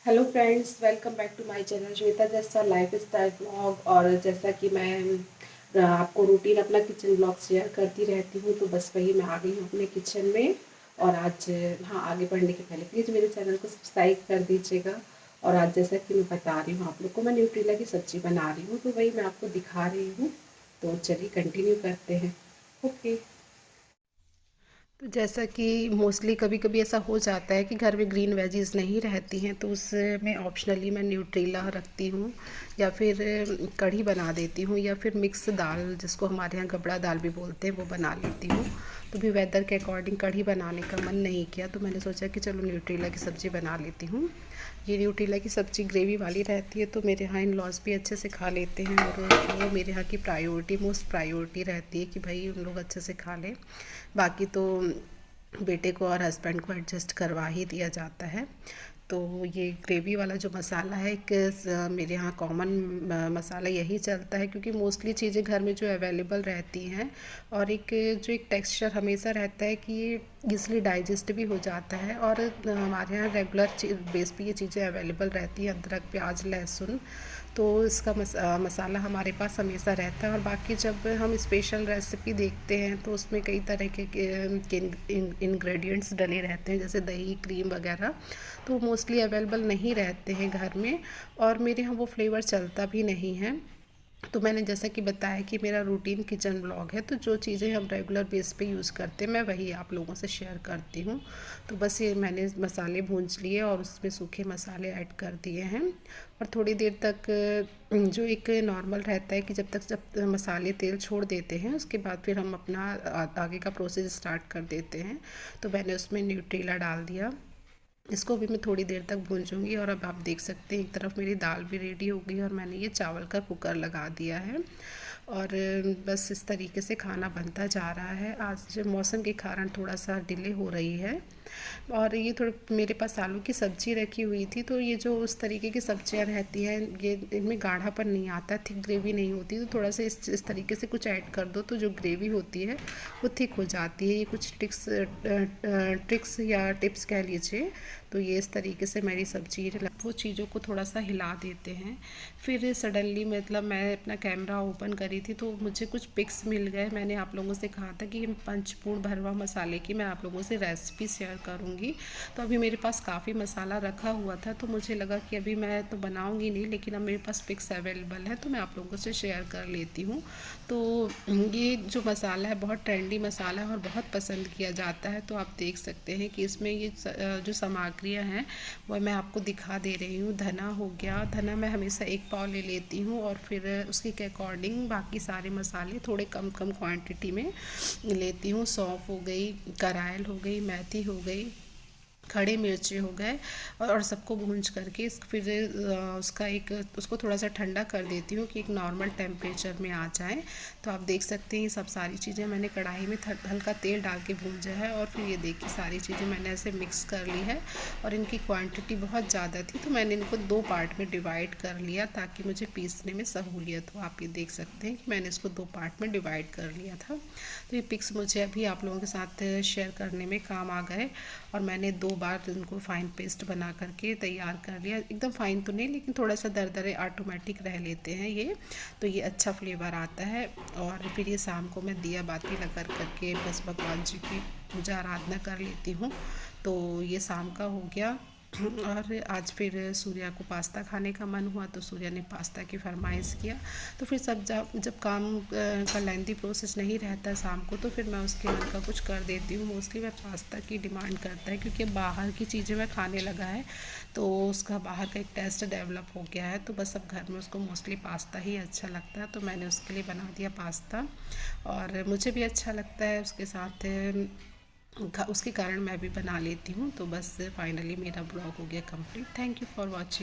Hello friends, welcome back to my channel Shweta Jaiswal life style blog. और जैसा कि मैं आपको रूटीन अपना किचन ब्लॉग शेयर करती रहती हूँ, तो बस वही मैं आ गई हूँ अपने किचन में। और आज हाँ, आगे बढ़ने के पहले प्लीज़ मेरे चैनल को सब्सक्राइब कर दीजिएगा। और आज जैसा कि मैं बता रही हूँ आप लोग को, मैं न्यूट्रेला की सब्ज़ी बना रही हूँ, तो वही मैं आपको दिखा रही हूँ। तो चलिए कंटिन्यू करते हैं। ओके। तो जैसा कि मोस्टली कभी कभी ऐसा हो जाता है कि घर में ग्रीन वेजीज नहीं रहती हैं, तो उसमें ऑप्शनली मैं न्यूट्रीला रखती हूँ, या फिर कढ़ी बना देती हूँ, या फिर मिक्स दाल जिसको हमारे यहाँ गबड़ा दाल भी बोलते हैं वो बना लेती हूँ। तो भी वेदर के अकॉर्डिंग कढ़ी बनाने का मन नहीं किया, तो मैंने सोचा कि चलो न्यूट्रीला की सब्ज़ी बना लेती हूँ। ये न्यूट्रीला की सब्ज़ी ग्रेवी वाली रहती है, तो मेरे यहाँ इन लॉज भी अच्छे से खा लेते हैं, और वो मेरे यहाँ की प्रायोरिटी मोस्ट प्रायोरिटी रहती है कि भाई उन लोग अच्छे से खा लें। बाकी तो बेटे को और हस्बैंड को एडजस्ट करवा ही दिया जाता है। तो ये ग्रेवी वाला जो मसाला है, एक मेरे यहाँ कॉमन मसाला यही चलता है, क्योंकि मोस्टली चीज़ें घर में जो अवेलेबल रहती हैं, और एक टेक्सचर हमेशा रहता है कि ये ईज़िली डाइजेस्ट भी हो जाता है। और हमारे यहाँ रेगुलर बेस पे ये चीज़ें अवेलेबल रहती हैं, अदरक, प्याज, लहसुन। तो इसका मसाला हमारे पास हमेशा रहता है। और बाकी जब हम स्पेशल रेसिपी देखते हैं, तो उसमें कई तरह के इंग्रेडिएंट्स डले रहते हैं, जैसे दही, क्रीम वगैरह, तो मोस्टली अवेलेबल नहीं रहते हैं घर में, और मेरे यहाँ वो फ्लेवर चलता भी नहीं है। तो मैंने जैसा कि बताया कि मेरा रूटीन किचन ब्लॉग है, तो जो चीज़ें हम रेगुलर बेस पे यूज़ करते हैं मैं वही आप लोगों से शेयर करती हूँ। तो बस ये मैंने मसाले भूंज लिए और उसमें सूखे मसाले ऐड कर दिए हैं। और थोड़ी देर तक जो एक नॉर्मल रहता है कि जब मसाले तेल छोड़ देते हैं, उसके बाद फिर हम अपना आगे का प्रोसेस स्टार्ट कर देते हैं। तो मैंने उसमें न्यूट्रीला डाल दिया। इसको भी मैं थोड़ी देर तक भूंजूंगी। और अब आप देख सकते हैं एक तरफ मेरी दाल भी रेडी हो गई, और मैंने ये चावल का कुकर लगा दिया है। और बस इस तरीके से खाना बनता जा रहा है। आज मौसम के कारण थोड़ा सा डिले हो रही है। और ये थोड़ा मेरे पास आलू की सब्ज़ी रखी हुई थी, तो ये जो उस तरीके की सब्जियां रहती हैं, ये इनमें गाढ़ापन नहीं आता, थिक ग्रेवी नहीं होती, तो थोड़ा सा इस तरीके से कुछ ऐड कर दो, तो जो ग्रेवी होती है वो थिक हो जाती है। ये कुछ ट्रिक्स या टिप्स कह लीजिए। तो ये इस तरीके से मेरी सब्जी वो चीज़ों को थोड़ा सा हिला देते हैं। फिर सडनली मतलब मैं अपना कैमरा ओपन करी थी, तो मुझे कुछ पिक्स मिल गए। मैंने आप लोगों से कहा था कि पंचपूर्ण भरवा मसाले की मैं आप लोगों से रेसिपी शेयर करूँगी। तो अभी मेरे पास काफ़ी मसाला रखा हुआ था, तो मुझे लगा कि अभी मैं तो बनाऊँगी नहीं, लेकिन अब मेरे पास पिक्स अवेलेबल है, तो मैं आप लोगों से शेयर कर लेती हूँ। तो ये जो मसाला है बहुत ट्रेंडी मसाला है और बहुत पसंद किया जाता है। तो आप देख सकते हैं कि इसमें ये जो सामग्रियाँ हैं वो मैं आपको दिखा दे रही हूँ। धना हो गया, धना मैं हमेशा 1 पाव ले लेती हूँ, और फिर उसके के अकॉर्डिंग बाकी सारे मसाले थोड़े कम कम क्वांटिटी में लेती हूँ। सौंफ हो गई, करायल हो गई, मेथी हो गई, खड़े मिर्चे हो गए, और सबको भूंज करके फिर उसको थोड़ा सा ठंडा कर देती हूँ कि एक नॉर्मल टेम्परेचर में आ जाए। तो आप देख सकते हैं ये सब सारी चीज़ें मैंने कढ़ाई में हल्का तेल डाल के भूंजा है, और फिर ये देखिए सारी चीज़ें मैंने ऐसे मिक्स कर ली है। और इनकी क्वांटिटी बहुत ज़्यादा थी, तो मैंने इनको 2 पार्ट में डिवाइड कर लिया ताकि मुझे पीसने में सहूलियत हो। आप ये देख सकते हैं कि मैंने इसको 2 पार्ट में डिवाइड कर लिया था। तो ये पिक्स मुझे अभी आप लोगों के साथ शेयर करने में काम आ गए। और मैंने 2 बार उनको फ़ाइन पेस्ट बना करके तैयार कर लिया। एकदम फ़ाइन तो नहीं, लेकिन थोड़ा सा दरदरे ऑटोमेटिक रह लेते हैं ये, तो ये अच्छा फ्लेवर आता है। और फिर ये शाम को मैं दिया बाती लगा करके बस भगवान जी की पूजा आराधना कर लेती हूँ। तो ये शाम का हो गया। और आज फिर सूर्या को पास्ता खाने का मन हुआ, तो सूर्या ने पास्ता की फरमाइश किया। तो फिर सब जब काम का लेंथी प्रोसेस नहीं रहता शाम को, तो फिर मैं उसके मन का कुछ कर देती हूँ। मोस्टली मैं पास्ता की डिमांड करता है, क्योंकि बाहर की चीज़ें मैं खाने लगा है, तो उसका बाहर का एक टेस्ट डेवलप हो गया है। तो बस अब घर में उसको मोस्टली पास्ता ही अच्छा लगता है, तो मैंने उसके लिए बना दिया पास्ता। और मुझे भी अच्छा लगता है उसके साथ, उसके कारण मैं भी बना लेती हूँ। तो बस फाइनली मेरा ब्लॉग हो गया complete. Thank you for watching.